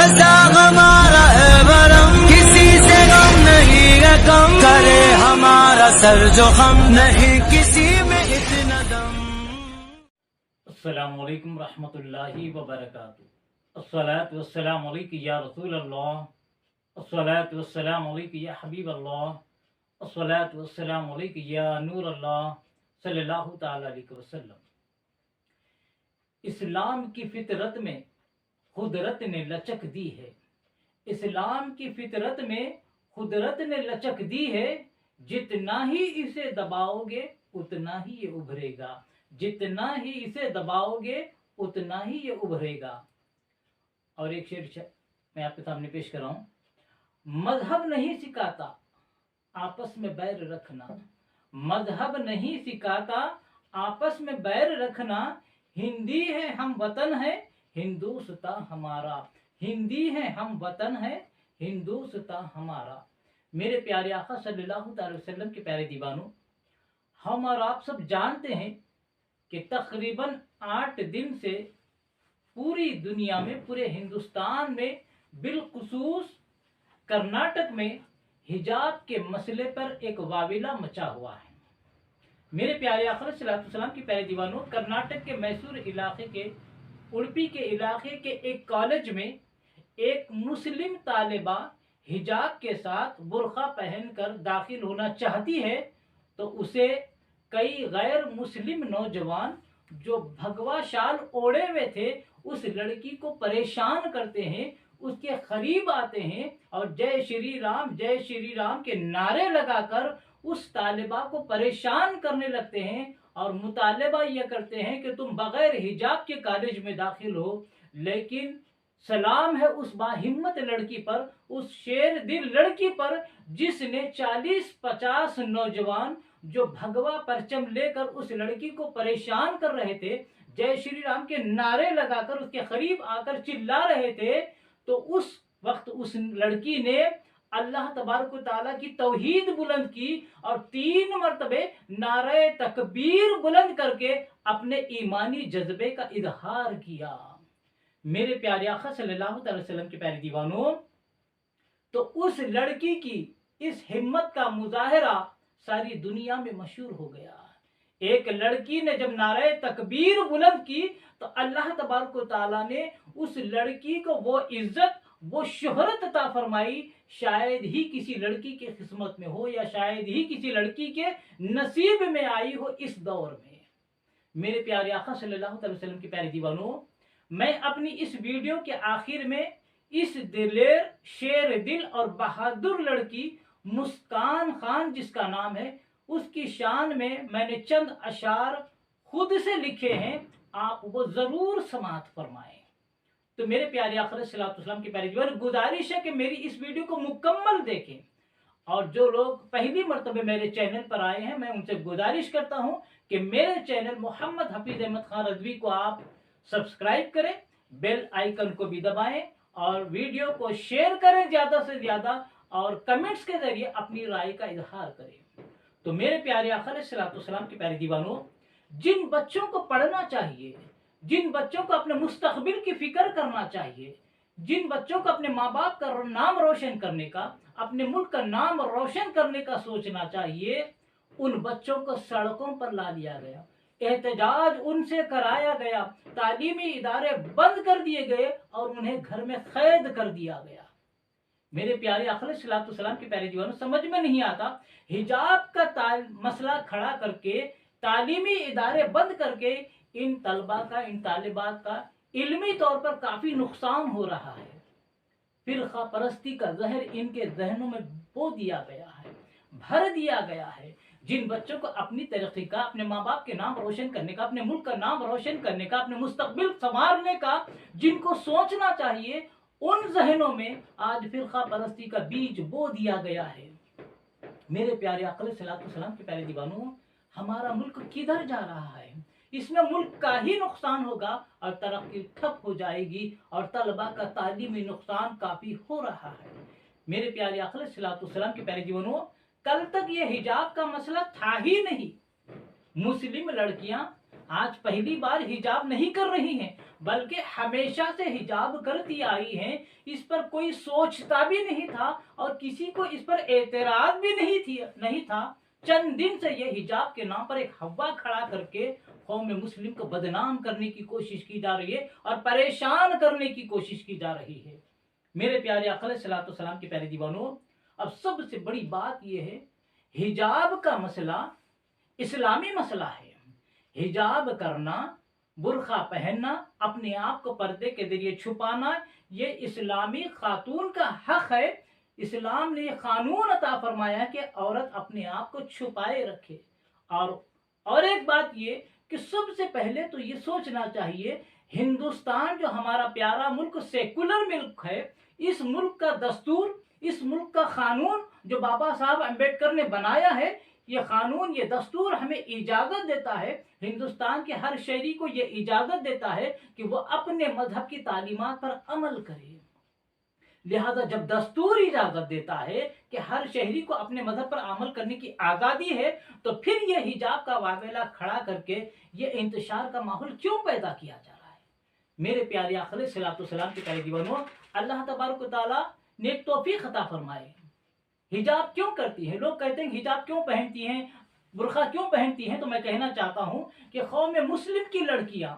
जैसा हमारा है भरम, किसी से गम नहीं है कम, करे हमारा सर जो हम नहीं किसी में इतना दम। अस्सलामु अलैकुम रहमतुल्लाहि व बरकातुहू। अस्सलातु वस्सलामु अलैका या रसूल अल्लाह, अस्सलातु वस्सलामु अलैका या हबीब अल्लाह, अस्सलातु वस्सलामु अलैका या नूर अल्लाह सल्लल्लाहु तआला अलैहि वसल्लम। इस्लाम की फितरत में खुदरत ने लचक दी है, इस्लाम की फितरत में खुदरत ने लचक दी है, जितना ही इसे दबाओगे उतना ही ये उभरेगा, जितना ही इसे दबाओगे उतना ही ये उभरेगा। और एक शेर मैं आपके सामने पेश कर रहा हूं। मजहब नहीं सिखाता आपस में बैर रखना, मजहब नहीं सिखाता आपस में बैर रखना, हिंदी है हम वतन है हिंदुस्तान हमारा, हिंदी है हम वतन है हिंदुस्तान हमारा। मेरे प्यारे आका सल्लल्लाहु अलैहि वसल्लम के प्यारे दीवानों, हम और आप सब जानते हैं कि तकरीबन 8 दिन से पूरी दुनिया में, पूरे हिंदुस्तान में, बिलखुसूस कर्नाटक में हिजाब के मसले पर एक वाविला मचा हुआ है। मेरे प्यारे आका सल्लल्लाहु अलैहि वसल्लम की प्यारे दीवानों, कर्नाटक के मैसूर इलाके के उड़पी के इलाके के एक कॉलेज में एक मुस्लिम तालिबा हिजाब के साथ बुर्का पहनकर दाखिल होना चाहती है, तो उसे कई गैर मुस्लिम नौजवान जो भगवा शाल ओढ़े हुए थे उस लड़की को परेशान करते हैं, उसके करीब आते हैं और जय श्री राम के नारे लगाकर उस तालिबा को परेशान करने लगते हैं और मुतालिबा यह करते हैं कि तुम बगैर हिजाब के कॉलेज में दाखिल हो। लेकिन सलाम है उस बाहिम्मत लड़की पर, उस शेर दिल लड़की पर, जिसने 40-50 नौजवान जो भगवा परचम लेकर उस लड़की को परेशान कर रहे थे, जय श्री राम के नारे लगाकर उसके करीब आकर चिल्ला रहे थे, तो उस वक्त उस लड़की ने अल्लाह तबारक व तआला की तौहीद बुलंद की और 3 मरतबे नारे तकबीर बुलंद करके अपने ईमानी जज्बे का इजहार किया। मेरे प्यारे आका सल्लल्लाहु अलैहि वसल्लम के प्यारे दीवानों, तो उस लड़की की इस हिम्मत का मुजाहरा सारी दुनिया में मशहूर हो गया। एक लड़की ने जब नारे तकबीर बुलंद की तो अल्लाह तबारक व तआला ने उस लड़की को वो इज्जत, वो शोहरत अता फरमाई, शायद ही किसी लड़की के किस्मत में हो या शायद ही किसी लड़की के नसीब में आई हो इस दौर में। मेरे प्यारे आका सल्लल्लाहु अलैहि वसल्लम के प्यारे दीवानों, मैं अपनी इस वीडियो के आखिर में इस दिलेर, शेर दिल और बहादुर लड़की मुस्कान खान जिसका नाम है, उसकी शान में मैंने चंद अशार खुद से लिखे हैं, आप वो जरूर समाअत फरमाएं। तो मेरे प्यारे आका सल्लल्लाहु अलैहि वसल्लम के प्यारे दीवानों, गुजारिश है कि मेरी इस वीडियो को मुकम्मल देखें और जो लोग पहली मर्तबे मेरे चैनल पर आए हैं, मैं उनसे गुजारिश करता हूं कि मेरे चैनल मोहम्मद हफीज अहमद खान रजवी को आप सब्सक्राइब करें, बेल आइकन को भी दबाएं और वीडियो को शेयर करें ज़्यादा से ज़्यादा और कमेंट्स के जरिए अपनी राय का इजहार करें। तो मेरे प्यारे आका सल्लल्लाहु अलैहि वसल्लम के प्यारे दीवानों, जिन बच्चों को पढ़ना चाहिए, जिन बच्चों को अपने मुस्तकबिल की फिक्र करना चाहिए, जिन बच्चों को अपने माँ बाप का नाम रोशन करने का, अपने मुल्क का नाम रोशन करने का सोचना चाहिए, उन बच्चों को सड़कों पर ला लिया गया, एहतजाज उनसे कराया गया, तालीमी इदारे बंद कर दिए गए और उन्हें घर में कैद कर दिया गया। मेरे प्यारे आका सल्लल्लाहु अलैहि वसल्लम के प्यारे दीवानों, समझ में नहीं आता हिजाब का मसला खड़ा करके, तालीमी इदारे बंद करके इन तलबा का, इन तालिबात का इल्मी तौर पर काफ़ी नुकसान हो रहा है। फिरका परस्ती का जहर इनके जहनों में बो दिया गया है, भर दिया गया है। जिन बच्चों को अपनी तरक्की का, अपने माँ बाप के नाम रोशन करने का, अपने मुल्क का नाम रोशन करने का, अपने मुस्तकबिल संवारने का जिनको सोचना चाहिए, उन जहनों में आज फिरका परस्ती का बीज बो दिया गया है। मेरे प्यारे आका सल्लल्लाहु अलैहि वसल्लम के प्यारे दीवानों, हमारा मुल्क किधर जा रहा है? इसमें मुल्क का ही नुकसान होगा और तरक्की ठप हो जाएगी और तलबा का तालीमी नुकसान काफी हो रहा है। मेरे प्यारे आका सल्लल्लाहु अलैहि वसल्लम के प्यारे दीवानों, कल तक ये हिजाब का मसला था ही नहीं। मुस्लिम लड़कियां आज पहली बार हिजाब नहीं कर रही हैं, बल्कि हमेशा से हिजाब करती आई हैं। इस पर कोई सोचता भी नहीं था और किसी को इस पर एतराज भी नहीं था। चंद दिन से ये हिजाब के नाम पर एक हवा खड़ा करके कौम मुस्लिम को बदनाम करने की कोशिश की जा रही है और परेशान करने की कोशिश की जा रही है। मेरे प्यारे आका अलैहिस्सलातु वस्सलाम के प्यारे दीवानों, अब सबसे बड़ी बात यह है, हिजाब का मसला इस्लामी मसला है। हिजाब करना, बुर्खा पहनना, अपने आप को पर्दे के जरिए छुपाना, ये इस्लामी खातून का हक है। इस्लाम ने कानून अता फरमाया कि औरत अपने आप को छुपाए रखे। और एक बात ये कि सबसे पहले तो ये सोचना चाहिए, हिंदुस्तान जो हमारा प्यारा मुल्क सेकुलर मुल्क है, इस मुल्क का दस्तूर, इस मुल्क का कानून जो बाबा साहब अम्बेडकर ने बनाया है, ये कानून, ये दस्तूर हमें इजाजत देता है, हिंदुस्तान के हर शहरी को ये इजाजत देता है कि वो अपने मजहब की तालीमात पर अमल करे। लिहाजा जब दस्तूर इजाजत देता है कि हर शहरी को अपने मजहब पर अमल करने की आज़ादी है, तो फिर ये हिजाब का वावेला खड़ा करके ये इंतशार का माहौल क्यों पैदा किया जा रहा है। मेरे प्यारे आका अलैहिस्सलातु वस्सलाम के प्यारे दीवानों, अल्लाह तबारक व तआला ने एक तौफीक अता फरमाए। हिजाब क्यों करती है? लोग कहते हैं हिजाब क्यों पहनती हैं, बुर्खा क्यों पहनती हैं? तो मैं कहना चाहता हूं कि कौम मुस्लिम की लड़कियां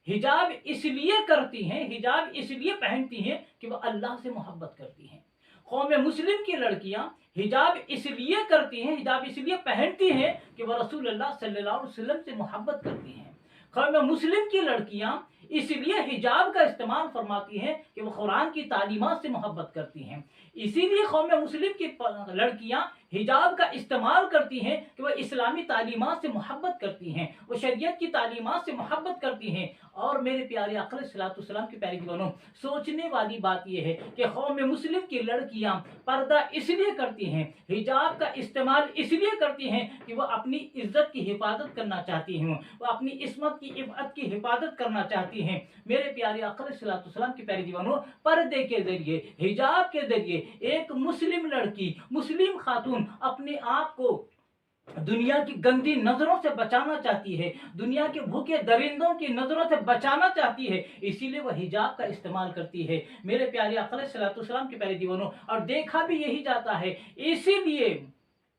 हिजाब इसलिए करती हैं, हिजाब इसलिए पहनती हैं कि वह अल्लाह से मोहब्बत करती हैं। कौम मुस्लिम की लड़कियां हिजाब इसलिए करती हैं, हिजाब इसलिए पहनती हैं कि वह रसूलुल्लाह सल्लल्लाहु अलैहि वसल्लम से मोहब्बत करती हैं। कौम मुस्लिम की लड़कियां इसलिए हिजाब का इस्तेमाल फरमाती हैं कि वह कुरान की तालीमात से मोहब्बत करती हैं। इसीलिए कौम मुस्लिम की लड़कियां हिजाब का इस्तेमाल करती हैं कि वह इस्लामी तालीमात से मोहब्बत करती हैं, वो शरीयत की तालीमात से मोहब्बत करती हैं। और मेरे प्यारे आका अलैहिस्सलातु वस्सलाम के प्यारे दीवानों, सोचने वाली बात यह है कि कौम मुस्लिम की लड़कियां पर्दा इसलिए करती हैं, हिजाब का इस्तेमाल इसलिए करती हैं कि वह अपनी इज्जत की हिफाजत करना चाहती हैं, वह अपनी इस्मत की इफ़्फ़त की हिफाजत करना चाहती हैं। मेरे प्यारे आका अलैहिस्सलातु वस्सलाम के प्यारे दीवानों, पर्दे के जरिए, हिजाब के जरिए एक मुस्लिम लड़की, मुस्लिम खातून अपने आप को दुनिया की गंदी नजरों से बचाना चाहती है, दुनिया के भूखे दरिंदों की नजरों से बचाना चाहती है, इसीलिए वह हिजाब का इस्तेमाल करती है। मेरे प्यारे आका अलैहिस्सलातु वस्सलाम के प्यारे दीवानों, और देखा भी यही जाता है, इसीलिए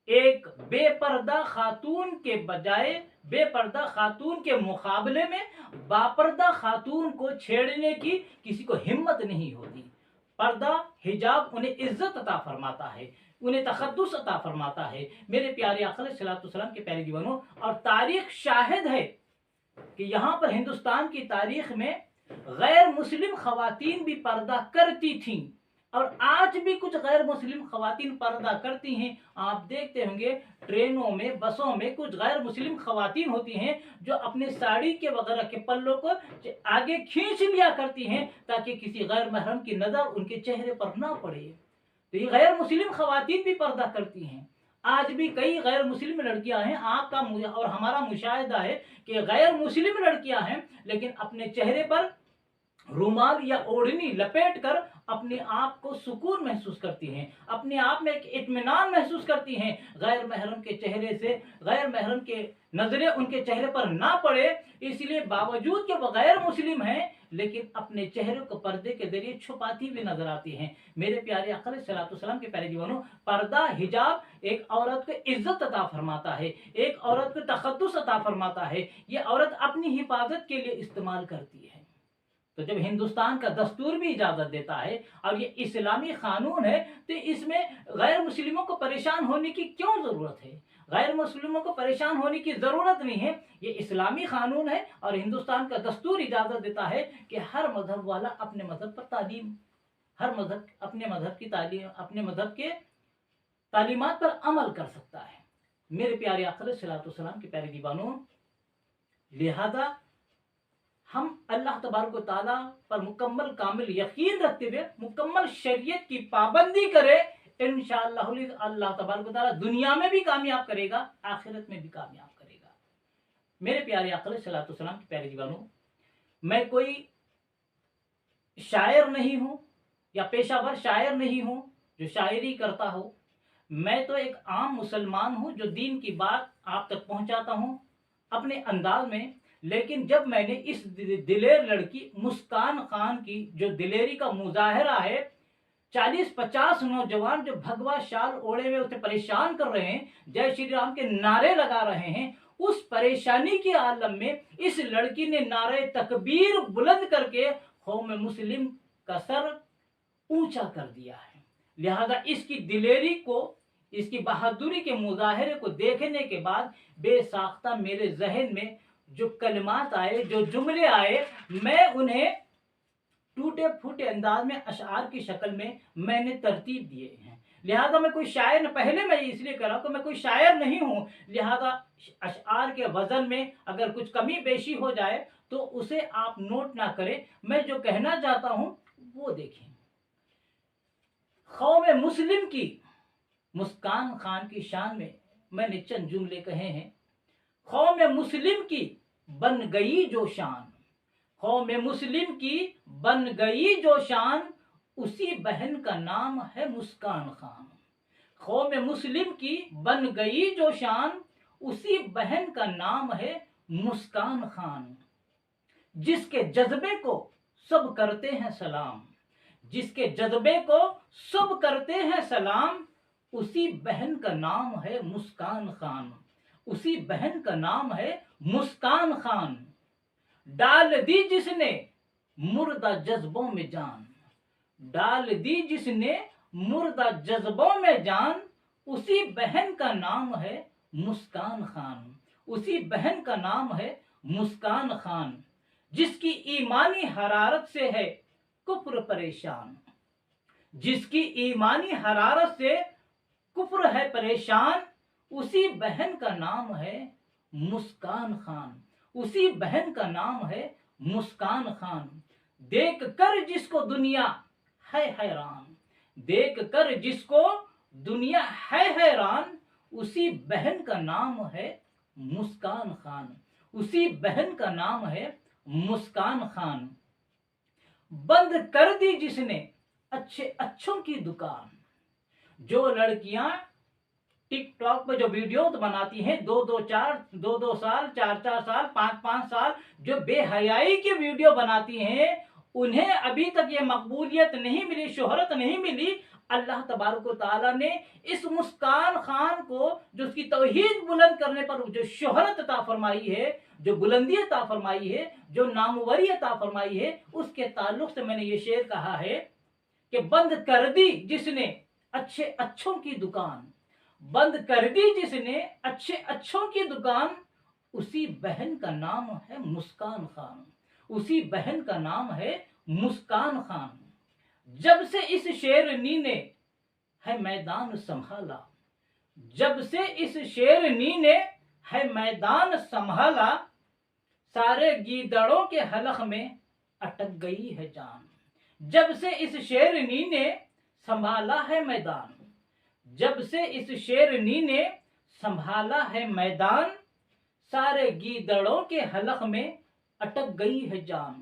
एक बेपर्दा खातून के बजाय, बेपर्दा खातून के मुकाबले में बापर्दा खातून को छेड़ने की किसी को हिम्मत नहीं होती। पर्दा, हिजाब उन्हें इज्जत अता फरमाता है, उन्हें तखद्दुस अता फरमाता है। मेरे प्यारे आका अलैहिस्सलातु वस्सलाम के प्यारे दीवानों, और तारीख शाहिद है कि यहाँ पर हिंदुस्तान की तारीख में गैर मुस्लिम खवातीन भी पर्दा करती थीं, और आज भी कुछ गैर मुस्लिम खवातीन पर्दा करती हैं। आप देखते होंगे ट्रेनों में, बसों में कुछ गैर मुस्लिम खवातीन होती हैं जो अपने साड़ी के वगैरह के पल्लों को आगे खींच लिया करती हैं ताकि किसी गैर महरम की नज़र उनके चेहरे पर ना पड़े। तो ये गैर मुस्लिम खवातीन भी पर्दा करती हैं। आज भी कई गैर मुस्लिम लड़कियां हैं, आपका और हमारा मुशाहिदा है कि गैर मुस्लिम लड़कियां हैं, लेकिन अपने चेहरे पर रुमाल या ओढ़नी लपेट कर अपने आप को सुकून महसूस करती हैं, अपने आप में एक इत्मीनान महसूस करती हैं। गैर महरम के चेहरे से, गैर महरम के नजरें उनके चेहरे पर ना पड़े, इसलिए बावजूद कि वो गैर मुस्लिम हैं, लेकिन अपने चेहरे को पर्दे के जरिए छुपाती हुई नजर आती हैं। मेरे प्यारे आका अलैहिस्सलातु वस्सलाम के प्यारे दीवानों, पर्दा, हिजाब एक औरत को इज्जत अता फरमाता है, एक औरत को तखद्दुस अता फरमाता है। ये औरत अपनी हिफाजत के लिए इस्तेमाल करती है। तो जब हिंदुस्तान का दस्तूर भी इजाजत देता है और ये इस्लामी कानून है, तो इसमें गैर मुस्लिमों को परेशान होने की क्यों जरूरत है? गैर मुस्लिमों को परेशान होने की जरूरत नहीं है। ये इस्लामी कानून है और हिंदुस्तान का दस्तूर इजाजत देता है कि हर मजहब वाला अपने मजहब पर तालीम, हर मजहब अपने मजहब की तालीम, अपने मजहब के तालीमात पर अमल कर सकता है। मेरे प्यारे आका अलैहिस्सलातु वस्सलाम के प्यारे दीवानों, लिहाजा हम अल्लाह तबारक व तआला पर मुकम्मल कामिल यकीन रखते हुए मुकम्मल शरीयत की पाबंदी करें, इंशाअल्लाह अल्लाह तबारक व तआला दुनिया में भी कामयाब करेगा, आखिरत में भी कामयाब करेगा। मेरे प्यारे आका अलैहिस्सलातु वस्सलाम के प्यारे दीवानों, मैं कोई शायर नहीं हूँ या पेशावर शायर नहीं हूँ जो शायरी करता हो। मैं तो एक आम मुसलमान हूँ जो दीन की बात आप तक पहुँचाता हूँ अपने अंदाज में, لیکن جب میں نے اس دلیر لڑکی مسکان خان کی جو دلیری کا مظاہرہ ہے، 40-50 نوجوان جو بھگوا شال اوڑے ہوئے اسے پریشان کر رہے ہیں، جے شری رام کے نعرے لگا رہے ہیں، اس پریشانی کے عالم میں اس لڑکی نے نعرے تکبیر بلند کر کے قوم مسلم کا سر اونچا کر دیا ہے۔ لہذا اس کی دلیری کو، اس کی بہادری کے مظاہرے کو دیکھنے کے بعد بے ساختہ میرے ذہن میں جو کلمات آئے، جو جملے آئے، میں انہیں ٹوٹے پھوٹے انداز میں اشعار کی شکل میں نے ترتیب دیے ہیں۔ لہذا میں کوئی شاعر، پہلے میں اس لیے کہہ رہا ہوں کہ میں کوئی شاعر نہیں ہوں، لہذا اشعار کے وزن میں اگر کچھ کمی بیشی ہو جائے تو اسے آپ نوٹ نہ کریں، میں جو کہنا چاہتا ہوں وہ دیکھیں۔ قوم مسلم کی مسکان خان کی شان میں نے چند جملے کہے ہیں۔ قوم مسلم کی بن گئی جو شان، قوم مسلم کی بن گئی جو شان، اسی بہن کا نام ہے مسکان خان۔ قوم مسلم کی بن گئی جو شان، اسی بہن کا نام ہے مسکان خان۔ جس کے جذبے کو سب کرتے ہیں سلام، جس کے جذبے کو سب کرتے ہیں سلام، اسی بہن کا نام ہے مسکان خان، اسی بہن کا نام ہے مسکان خان۔ ڈال دی جس نے مردہ جذبوں میں جان، ڈال دی جس نے مردہ جذبوں میں جان، اسی بہن کا نام ہے مسکان خان، اسی بہن کا نام ہے مسکان خان۔ جس کی ایمانی حرارت سے ہے کفر پریشان، جس کی ایمانی حرارت سے کفر ہے پریشان، اسی بہن کا نام ہے مسکان خان، اسی بہن کا نام ہے مسکان خان۔ دیکھ کر جس کو دنیا ہے حیران، دیکھ کر جس کو دنیا ہے حیران، اسی بہن کا نام ہے مسکان خان، اسی بہن کا نام ہے مسکان خان۔ بند کر دی جس نے اچھے اچھوں کی دکان، جو لڑکیاں ٹک ٹاک پہ جو ویڈیوز بناتی ہیں، دو دو سال، 4 سال، 5 سال، جو بے حیائی کی ویڈیو بناتی ہیں، انہیں ابھی تک یہ مقبولیت نہیں ملی، شہرت نہیں ملی۔ اللہ تبارک و تعالیٰ نے اس مسکان خان کو جو اس کی توحید بلند کرنے پر جو شہرت عطا فرمائی ہے، جو بلندی عطا فرمائی ہے، جو ناموری عطا فرمائی ہے، اس کے تعلق سے میں نے یہ شعر کہا ہے کہ بند کر دی جس نے اچھے اچھوں کی دکان، بند کر دی جس نے اچھے اچھوں کی دکان، اسی بہن کا نام ہے مسکان خان، اسی بہن کا نام ہے مسکان خان۔ جب سے اس شیرنی نے ہے میدان سنبھالا، جب سے اس شیرنی نے ہے میدان سنبھالا، سارے گیدڑوں کے حلق میں اٹک گئی ہے جان۔ جب سے اس شیرنی نے سنبھالا ہے میدان، جب سے اس شیرنی نے سنبھالا ہے میدان، سارے گیدڑوں کے حلق میں اٹک گئی ہے جان،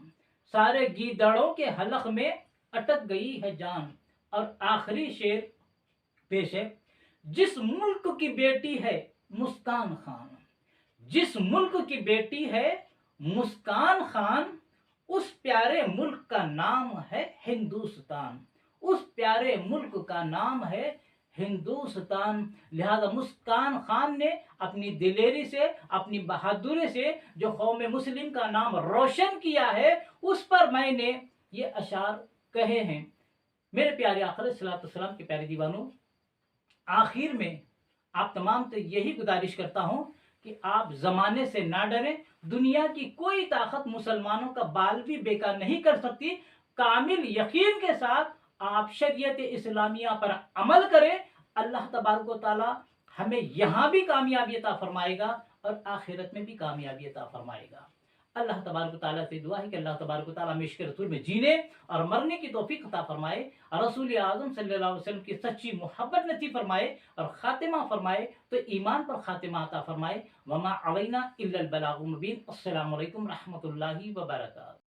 سارے گیدڑوں کے حلق میں اٹک گئی ہے جان۔ اور آخری شعر پیش ہے۔ جس ملک کی بیٹی ہے مسکان خان، جس ملک کی بیٹی ہے مسکان خان، اس پیارے ملک کا نام ہے ہندوستان، اس پیارے ملک کا نام ہے ہندوستان۔ لہذا مسکان خان نے اپنی دلیری سے، اپنی بہادری سے جو قوم مسلم کا نام روشن کیا ہے، اس پر میں نے یہ اشعار کہے ہیں۔ میرے پیارے آقا علیہ الصلوۃ والسلام کے پیارے دیوانوں، آخر میں آپ تمام سے یہی گزارش کرتا ہوں کہ آپ زمانے سے نہ ڈریں۔ دنیا کی کوئی طاقت مسلمانوں کا بال بھی بیکار نہیں کر سکتی۔ کامل یقین کے ساتھ آپ شریعت اسلامیہ پر عمل کریں، اللہ تبارک و تعالی ہمیں یہاں بھی کامیابی عطا فرمائے گا اور آخرت میں بھی کامیابی عطا فرمائے گا۔ اللہ تبارک و تعالیٰ سے دعا ہے کہ اللہ تبارک و تعالیٰ ہمیں عشق رسول میں جینے اور مرنے کی توفیق عطا فرمائے، رسول اعظم صلی اللہ علیہ وسلم کی سچی محبت نصیب فرمائے اور خاتمہ فرمائے تو ایمان پر خاتمہ عطا فرمائے۔ وما علینا الا البلاغ المبین۔ السلام علیکم رحمۃ اللہ وبرکاتہ۔